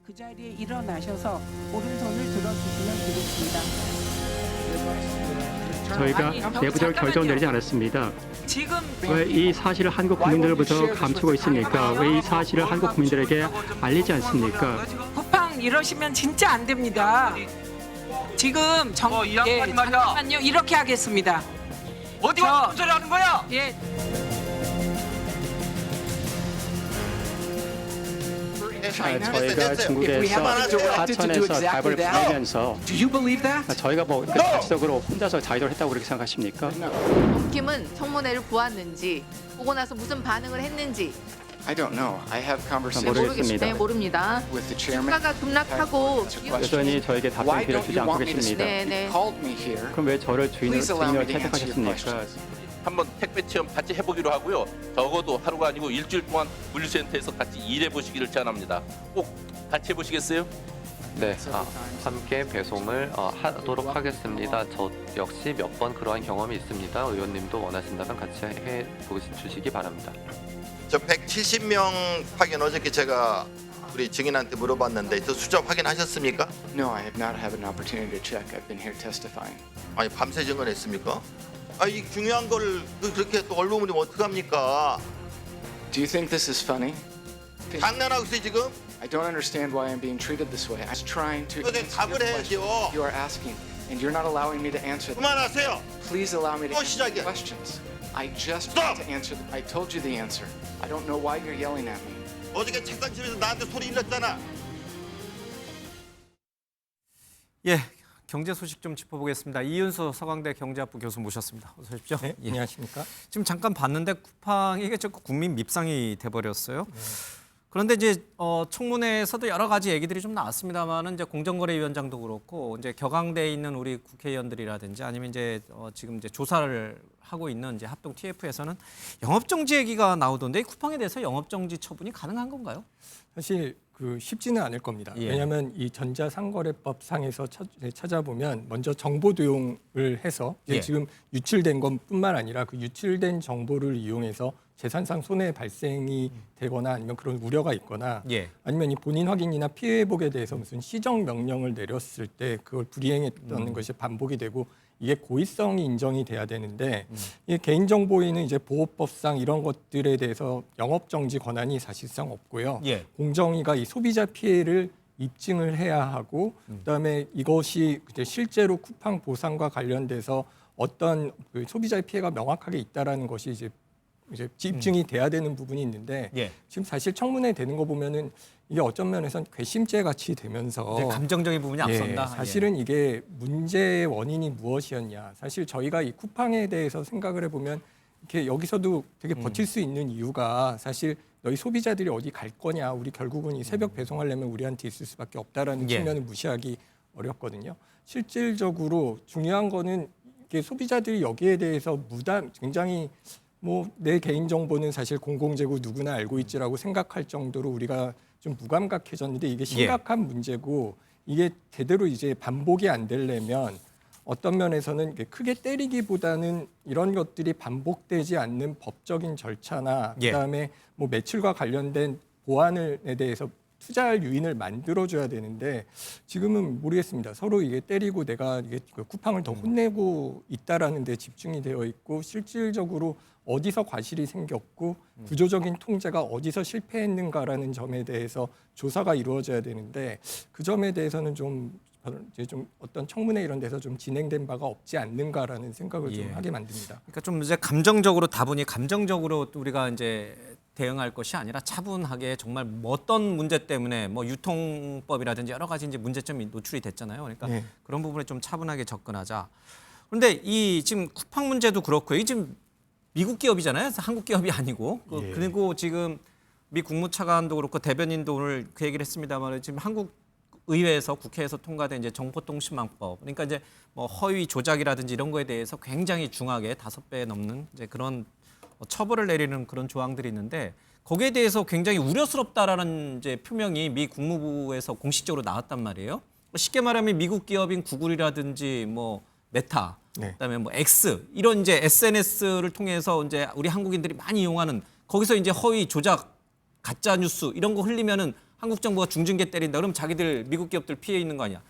그 자리에 일어나셔서 오른손을 들어주시면 되겠습니다. 저희가 아니, 내부적으로 결정을 내리지 않았습니다. 지금 왜 이 사실을 한국 국민들로부터 감추고 있습니까? 왜 이 사실을 한국 국민들에게 알리지 않습니까? 쿠팡 이러시면 진짜 안 됩니다. 지금 이 양반이 말이야. 잠깐만요. 이렇게 하겠습니다. 어디 와서 무슨 소리 하는 거야? 예. 저희가 중국에서 하천에서 답을 보내면서 저희가 뭐 자체적으로 혼자서 자의를 했다고 그렇게 생각하십니까? 김은 청문회를 보았는지 보고 나서 무슨 반응을 했는지 I don't know. I have conversations 모르겠습니다. 네, 모릅니다. with the chairman. 주가가 급락하고 여전히 저에게 Why 답변을 don't 주지 you 않고 want me to 계십니다. speak? 네. You called me here. 그럼 왜 저를 주인으로 Please allow me to 채택하셨습니까? answer your questions. 한번 택배 체험 같이 해보기로 하고요. 적어도 하루가 아니고 일주일 동안 물류센터에서 같이 일해 보시기를 제안합니다. 꼭 같이 해보시겠어요? 네, 함께 배송을 하도록 하겠습니다. 저 역시 몇 번 그러한 경험이 있습니다. 의원님도 원하신다면 같이 해 주시기 바랍니다. 저 170명 확인 어저께 제가 우리 증인한테 물어봤는데 저 숫자 확인하셨습니까? No, I have not had an opportunity to check. I've been here testifying. 아니 밤새 증언했습니까? 이 중요한 걸 그렇게 또 언론을 보면 어떡합니까? Do you think this is funny? 장난하고 있어요 지금? I don't understand why I'm being treated this way. I'm trying to 그게 answer your 답을 해야죠. questions you are asking, and you're not allowing me to answer them. 그만하세요. Please allow me to 또 answer the 시작이야. questions. I just Stop. want to answer them. I told you the answer. I don't know why you're yelling at me. 어저께 책상집에서 나한테 소리 일렀잖아. 예, 경제 소식 좀 짚어보겠습니다. 이윤수 서강대 경제학부 교수 모셨습니다. 어서 오십시오. 네, 예. 안녕하십니까? 지금 잠깐 봤는데 쿠팡이 이게 자꾸 국민 밉상이 돼버렸어요. 그런데 이제 청문회에서도 여러 가지 얘기들이 좀 나왔습니다만은 이제 공정거래위원장도 그렇고 이제 격앙돼 있는 우리 국회의원들이라든지 아니면 이제 지금 이제 조사를 하고 있는 이제 합동 TF에서는 영업정지 얘기가 나오던데 이 쿠팡에 대해서 영업정지 처분이 가능한 건가요? 사실 쉽지는 않을 겁니다. 예. 왜냐하면 이 전자상거래법 상에서 찾아보면 먼저 정보 도용을 해서 이제 예. 지금 유출된 것뿐만 아니라 그 유출된 정보를 이용해서 재산상 손해 발생이 되거나 아니면 그런 우려가 있거나 예. 아니면 이 본인 확인이나 피해 회복에 대해서 무슨 시정 명령을 내렸을 때 그걸 불이행했던 것이 반복이 되고 이게 고의성이 인정이 돼야 되는데 이 개인정보인은 이제 보호법상 이런 것들에 대해서 영업정지 권한이 사실상 없고요. 예. 공정위가 이 소비자 피해를 입증을 해야 하고 그다음에 이것이 이제 실제로 쿠팡 보상과 관련돼서 어떤 그 소비자의 피해가 명확하게 있다라는 것이 이제 입증이 돼야 되는 부분이 있는데 예. 지금 사실 청문회 되는 거 보면은 이게 어떤 면에서는 괘씸죄 같이 되면서 이제 감정적인 부분이 앞선다. 예, 사실은 이게 문제의 원인이 무엇이었냐. 사실 저희가 이 쿠팡에 대해서 생각을 해보면 이렇게 여기서도 되게 버틸 수 있는 이유가 사실 너희 소비자들이 어디 갈 거냐. 우리 결국은 이 새벽 배송하려면 우리한테 있을 수밖에 없다라는 예. 측면을 무시하기 어렵거든요. 실질적으로 중요한 거는 이게 소비자들이 여기에 대해서 굉장히 내 개인 정보는 사실 공공재고 누구나 알고 있지라고 생각할 정도로 우리가 좀 무감각해졌는데 이게 심각한 문제고 이게 제대로 이제 반복이 안 되려면 어떤 면에서는 이게 크게 때리기보다는 이런 것들이 반복되지 않는 법적인 절차나 예. 그다음에 매출과 관련된 보안에 대해서 투자할 유인을 만들어줘야 되는데 지금은 모르겠습니다. 서로 이게 때리고 내가 이게 쿠팡을 더 혼내고 있다라는 데 집중이 되어 있고 실질적으로 어디서 과실이 생겼고 구조적인 통제가 어디서 실패했는가라는 점에 대해서 조사가 이루어져야 되는데 그 점에 대해서는 좀 어떤 청문회 이런 데서 좀 진행된 바가 없지 않는가라는 생각을 예. 좀 하게 만듭니다. 그러니까 좀 이제 감정적으로 다분히 감정적으로 우리가 이제 대응할 것이 아니라 차분하게 정말 어떤 문제 때문에 유통법이라든지 여러 가지 이제 문제점이 노출이 됐잖아요. 그러니까 네. 그런 부분에 좀 차분하게 접근하자. 그런데 이 지금 쿠팡 문제도 그렇고 이 지금 미국 기업이잖아요. 한국 기업이 아니고 예. 그리고 지금 미 국무차관도 그렇고 대변인도 오늘 그 얘기를 했습니다만 지금 한국 의회에서 국회에서 통과된 이제 정보통신망법 그러니까 이제 허위 조작이라든지 이런 거에 대해서 굉장히 중하게 5배 넘는 이제 그런 처벌을 내리는 그런 조항들이 있는데 거기에 대해서 굉장히 우려스럽다라는 이제 표명이 미 국무부에서 공식적으로 나왔단 말이에요. 쉽게 말하면 미국 기업인 구글이라든지 메타, 네. 그다음에 X 이런 이제 SNS를 통해서 이제 우리 한국인들이 많이 이용하는 거기서 이제 허위 조작, 가짜 뉴스 이런 거 흘리면은 한국 정부가 중징계 때린다. 그럼 자기들 미국 기업들 피해 있는 거 아니야.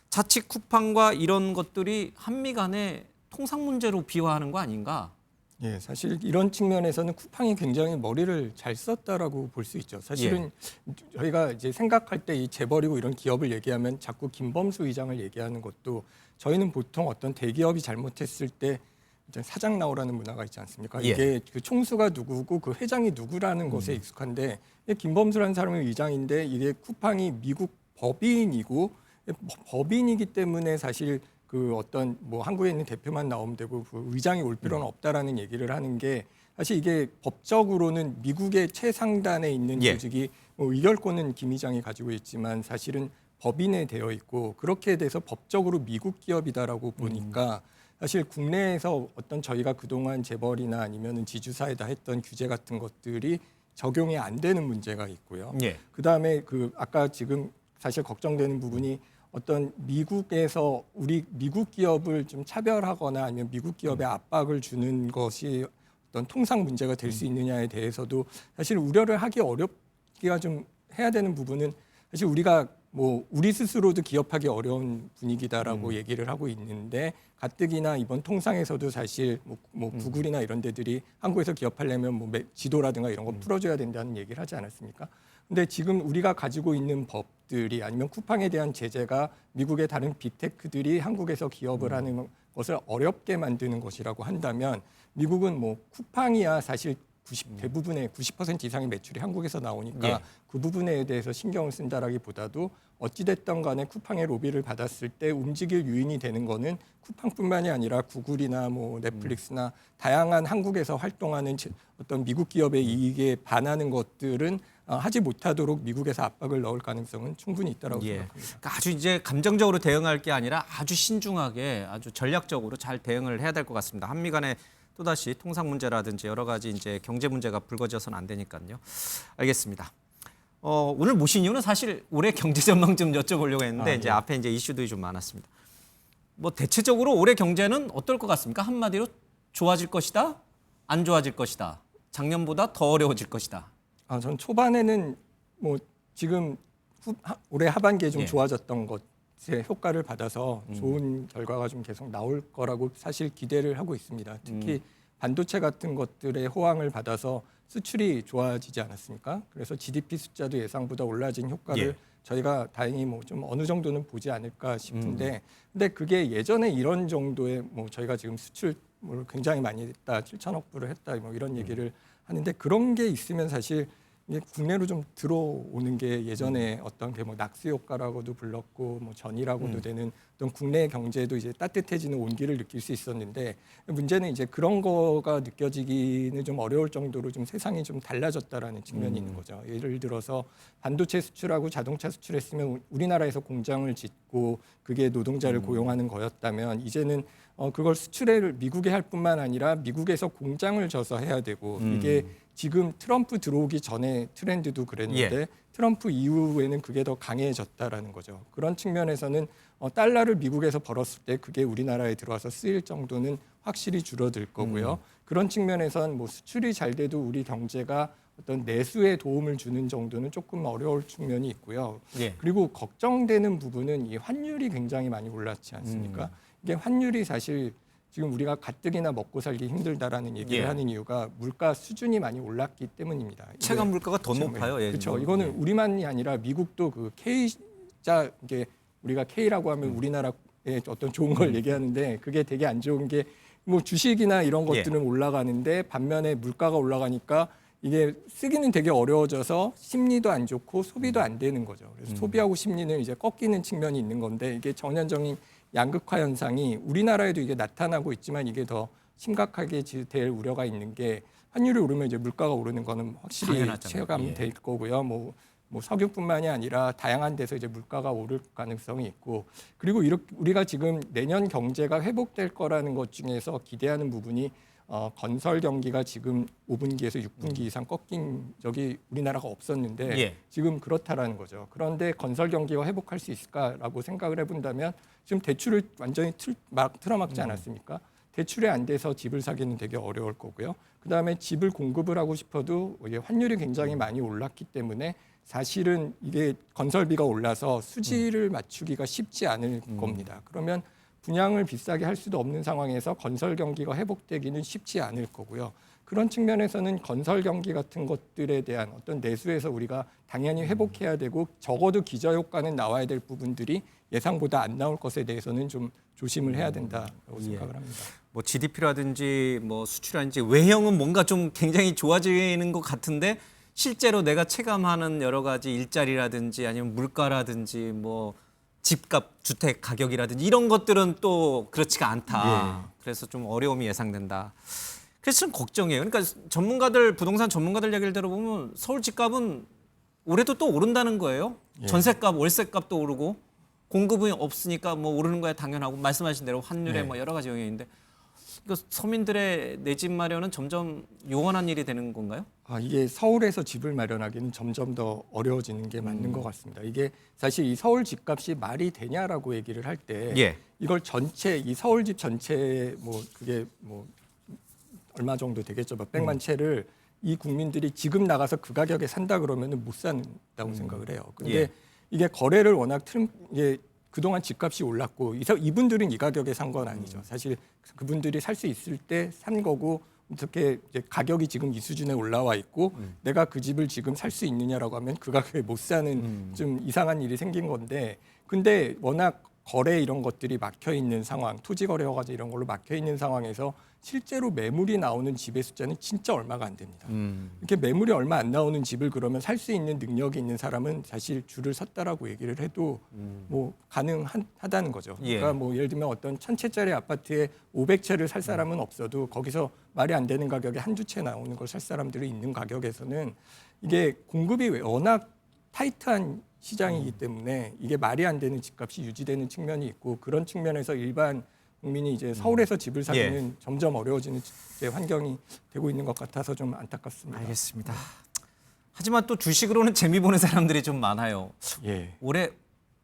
자칫 쿠팡과 이런 것들이 한미 간의 통상 문제로 비화하는 거 아닌가? 예, 사실 이런 측면에서는 쿠팡이 굉장히 머리를 잘 썼다라고 볼 수 있죠. 사실은 저희가 이제 생각할 때 이 재벌이고 이런 기업을 얘기하면 자꾸 김범수 의장을 얘기하는 것도 저희는 보통 어떤 대기업이 잘못했을 때 이제 사장 나오라는 문화가 있지 않습니까? 예. 이게 그 총수가 누구고 그 회장이 누구라는 것에 익숙한데 김범수라는 사람이 의장인데 이게 쿠팡이 미국 법인이고 법인이기 때문에 사실 그 어떤 뭐 한국에 있는 대표만 나오면 되고 그 의장이 올 필요는 없다라는 얘기를 하는 게 사실 이게 법적으로는 미국의 최상단에 있는 예. 조직이 뭐 의결권은 김 의장이 가지고 있지만 사실은 법인에 되어 있고 그렇게 돼서 법적으로 미국 기업이다라고 보니까 사실 국내에서 어떤 저희가 그동안 재벌이나 아니면은 지주사에다 했던 규제 같은 것들이 적용이 안 되는 문제가 있고요. 예. 그다음에 그 아까 지금 사실 걱정되는 부분이 어떤 미국에서 우리 미국 기업을 좀 차별하거나 아니면 미국 기업에 압박을 주는 것이 어떤 통상 문제가 될 수 있느냐에 대해서도 사실 우려를 하기 어렵기가 좀 해야 되는 부분은 사실 우리가 뭐 우리 스스로도 기업하기 어려운 분위기다라고 얘기를 하고 있는데 가뜩이나 이번 통상에서도 사실 뭐 구글이나 이런 데들이 한국에서 기업하려면 뭐 지도라든가 이런 거 풀어줘야 된다는 얘기를 하지 않았습니까? 근데 지금 우리가 가지고 있는 법들이 아니면 쿠팡에 대한 제재가 미국의 다른 빅테크들이 한국에서 기업을 하는 것을 어렵게 만드는 것이라고 한다면 미국은 뭐 쿠팡이야 사실 대부분의 90% 이상의 매출이 한국에서 나오니까 예. 그 부분에 대해서 신경을 쓴다라기보다도 어찌됐든 간에 쿠팡의 로비를 받았을 때 움직일 유인이 되는 거는 쿠팡뿐만이 아니라 구글이나 뭐 넷플릭스나 다양한 한국에서 활동하는 어떤 미국 기업의 이익에 반하는 것들은 하지 못하도록 미국에서 압박을 넣을 가능성은 충분히 있다고 생각합니다. 그러니까 아주 이제 감정적으로 대응할 게 아니라 아주 신중하게 아주 전략적으로 잘 대응을 해야 될 것 같습니다. 한미 간에 또다시 통상 문제라든지 여러 가지 이제 경제 문제가 불거져서는 안 되니까요. 알겠습니다. 오늘 모신 이유는 사실 올해 경제 전망 좀 여쭤보려고 했는데 이제 앞에 이제 이슈들이 좀 많았습니다. 뭐 대체적으로 올해 경제는 어떨 것 같습니까? 한마디로 좋아질 것이다, 안 좋아질 것이다, 작년보다 더 어려워질 것이다. 전 초반에는 뭐 지금 올해 하반기에 좀 예. 좋아졌던 것의 효과를 받아서 좋은 결과가 좀 계속 나올 거라고 사실 기대를 하고 있습니다. 특히 반도체 같은 것들의 호황을 받아서 수출이 좋아지지 않았습니까? 그래서 GDP 숫자도 예상보다 올라진 효과를 예. 저희가 다행히 뭐 좀 어느 정도는 보지 않을까 싶은데 근데 그게 예전에 이런 정도의 뭐 저희가 지금 수출을 굉장히 많이 했다, 7천억 불을 했다 뭐 이런 얘기를 하는데 그런 게 있으면 사실 이게 국내로 좀 들어오는 게 예전에 어떤 게 뭐 낙수 효과라고도 불렀고 뭐 전이라고도 되는 어떤 국내 경제도 이제 따뜻해지는 온기를 느낄 수 있었는데 문제는 이제 그런 거가 느껴지기는 좀 어려울 정도로 좀 세상이 좀 달라졌다라는 측면이 있는 거죠. 예를 들어서 반도체 수출하고 자동차 수출했으면 우리나라에서 공장을 짓고 그게 노동자를 고용하는 거였다면 이제는 그걸 수출을 미국에 할 뿐만 아니라 미국에서 공장을 져서 해야 되고 이게 지금 트럼프 들어오기 전에 트렌드도 그랬는데 트럼프 이후에는 그게 더 강해졌다라는 거죠. 그런 측면에서는 달러를 미국에서 벌었을 때 그게 우리나라에 들어와서 쓰일 정도는 확실히 줄어들 거고요. 그런 측면에서는 뭐 수출이 잘 돼도 우리 경제가 어떤 내수에 도움을 주는 정도는 조금 어려울 측면이 있고요. 예. 그리고 걱정되는 부분은 이 환율이 굉장히 많이 올랐지 않습니까? 이게 환율이 사실 지금 우리가 가뜩이나 먹고 살기 힘들다라는 얘기를 예. 하는 이유가 물가 수준이 많이 올랐기 때문입니다. 체감 물가가 더 높아요. 그렇죠. 이거는 우리만이 아니라 미국도 그 K자 이게 우리가 K라고 하면 우리나라의 어떤 좋은 걸 얘기하는데 그게 되게 안 좋은 게 뭐 주식이나 이런 것들은 올라가는데 반면에 물가가 올라가니까 이게 쓰기는 되게 어려워져서 심리도 안 좋고 소비도 안 되는 거죠. 그래서 소비하고 심리는 이제 꺾이는 측면이 있는 건데 이게 전형적인 양극화 현상이 우리나라에도 이게 나타나고 있지만 이게 더 심각하게 될 우려가 있는 게 환율이 오르면 이제 물가가 오르는 거는 확실히 당연하잖아요. 체감될 거고요. 뭐 석유뿐만이 아니라 다양한 데서 이제 물가가 오를 가능성이 있고 그리고 우리가 지금 내년 경제가 회복될 거라는 것 중에서 기대하는 부분이 건설 경기가 지금 5분기에서 6분기 이상 꺾인 적이 우리나라가 없었는데 지금 그렇다라는 거죠. 그런데 건설 경기가 회복할 수 있을까라고 생각을 해본다면 지금 대출을 완전히 틀어막지 않았습니까? 대출이 안 돼서 집을 사기는 되게 어려울 거고요. 그다음에 집을 공급을 하고 싶어도 이게 환율이 굉장히 많이 올랐기 때문에 사실은 이게 건설비가 올라서 수지를 맞추기가 쉽지 않을 겁니다. 그러면 분양을 비싸게 할 수도 없는 상황에서 건설 경기가 회복되기는 쉽지 않을 거고요. 그런 측면에서는 건설 경기 같은 것들에 대한 어떤 내수에서 우리가 당연히 회복해야 되고 적어도 기저효과는 나와야 될 부분들이 예상보다 안 나올 것에 대해서는 좀 조심을 해야 된다고 생각을 합니다. 뭐 GDP라든지 뭐 수출이라든지 외형은 뭔가 좀 굉장히 좋아지는 것 같은데 실제로 내가 체감하는 여러 가지 일자리라든지 아니면 물가라든지 뭐 집값, 주택 가격이라든지 이런 것들은 또 그렇지가 않다. 그래서 좀 어려움이 예상된다. 그래서 좀 걱정이에요. 그러니까 부동산 전문가들 얘기를 들어보면 서울 집값은 올해도 또 오른다는 거예요. 전세값, 월세값도 오르고 공급이 없으니까 뭐 오르는 거야 당연하고 말씀하신 대로 환율에 뭐 여러 가지 영향인데 이거 서민들의 내 집 마련은 점점 요원한 일이 되는 건가요? 이게 서울에서 집을 마련하기는 점점 더 어려워지는 게 맞는 것 같습니다. 이게 사실 이 서울 집값이 말이 되냐라고 얘기를 할 때 이걸 전체 이 서울 집 전체 뭐 그게 뭐 얼마 정도 되겠죠. 몇백만 채를 이 국민들이 지금 나가서 그 가격에 산다 그러면은 못 산다고 생각을 해요. 근데 이게 거래를 워낙 이게 그동안 집값이 올랐고 이분들은 이 가격에 산 건 아니죠. 사실 그분들이 살 수 있을 때 산 거고 어떻게 이제 가격이 지금 이 수준에 올라와 있고 내가 그 집을 지금 살 수 있느냐라고 하면 그 가격에 못 사는 좀 이상한 일이 생긴 건데 근데 워낙 거래 이런 것들이 막혀 있는 상황, 토지 거래 허가제 이런 걸로 막혀 있는 상황에서 실제로 매물이 나오는 집의 숫자는 진짜 얼마가 안 됩니다. 이렇게 매물이 얼마 안 나오는 집을 그러면 살 수 있는 능력이 있는 사람은 사실 줄을 섰다라고 얘기를 해도 뭐 가능하다는 거죠. 그러니까 뭐 예를 들면 어떤 1000채짜리 아파트에 500채를 살 사람은 없어도 거기서 말이 안 되는 가격에 한두 채 나오는 걸 살 사람들이 있는 가격에서는 이게 공급이 워낙 타이트한 시장이기 때문에 이게 말이 안 되는 집값이 유지되는 측면이 있고 그런 측면에서 일반 국민이 이제 서울에서 집을 사기는 점점 어려워지는 환경이 되고 있는 것 같아서 좀 안타깝습니다. 알겠습니다. 하지만 또 주식으로는 재미 보는 사람들이 좀 많아요. 올해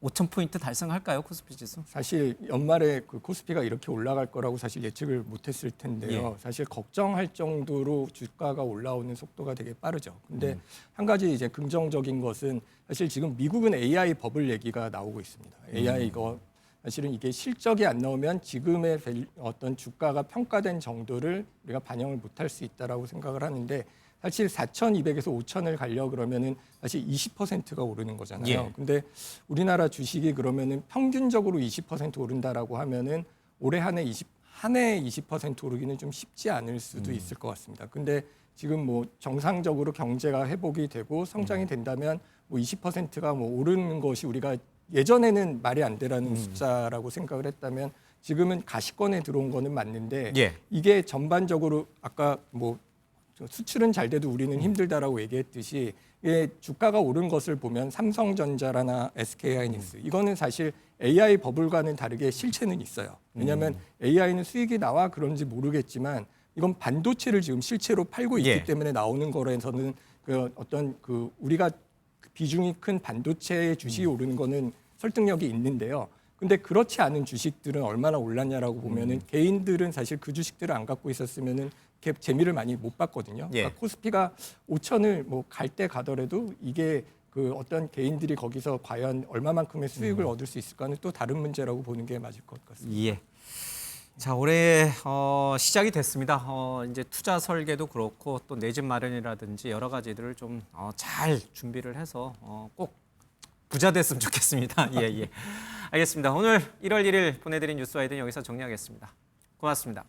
5,000포인트 달성할까요, 코스피 지수? 사실 연말에 그 코스피가 이렇게 올라갈 거라고 사실 예측을 못했을 텐데요. 사실 걱정할 정도로 주가가 올라오는 속도가 되게 빠르죠. 근데 한 가지 이제 긍정적인 것은 사실 지금 미국은 AI 버블 얘기가 나오고 있습니다. AI 이거 사실은 이게 실적이 안 나오면 지금의 어떤 주가가 평가된 정도를 우리가 반영을 못할 수 있다라고 생각을 하는데 사실 4,200에서 5,000을 가려 그러면은 사실 20%가 오르는 거잖아요. 근데 우리나라 주식이 그러면은 평균적으로 20% 오른다라고 하면은 올해 한 해 20% 오르기는 좀 쉽지 않을 수도 있을 것 같습니다. 근데 지금 뭐 정상적으로 경제가 회복이 되고 성장이 된다면 뭐 20%가 뭐 오르는 것이 우리가 예전에는 말이 안 되라는 숫자라고 생각을 했다면 지금은 가시권에 들어온 거는 맞는데 이게 전반적으로 아까 뭐 수출은 잘 돼도 우리는 힘들다라고 얘기했듯이 이게 주가가 오른 것을 보면 삼성전자나 SK하이닉스 이거는 사실 AI 버블과는 다르게 실체는 있어요. 왜냐하면 AI는 수익이 나와 그런지 모르겠지만 이건 반도체를 지금 실체로 팔고 있기 때문에 나오는 거라서는 그 어떤 그 우리가 비중이 큰 반도체의 주식이 오르는 거는 설득력이 있는데요. 근데 그렇지 않은 주식들은 얼마나 올랐냐라고 보면은 개인들은 사실 그 주식들을 안 갖고 있었으면은 이렇게 재미를 많이 못 봤거든요. 그러니까 코스피가 5,000을 뭐 갈 때 가더라도 이게 그 어떤 개인들이 거기서 과연 얼마만큼의 수익을 얻을 수 있을까는 또 다른 문제라고 보는 게 맞을 것 같습니다. 자, 올해 시작이 됐습니다. 이제 투자 설계도 그렇고 또 내 집 마련이라든지 여러 가지들을 좀 잘 준비를 해서 꼭 부자 됐으면 좋겠습니다. 알겠습니다. 오늘 1월 1일 보내드린 뉴스와이드는 여기서 정리하겠습니다. 고맙습니다.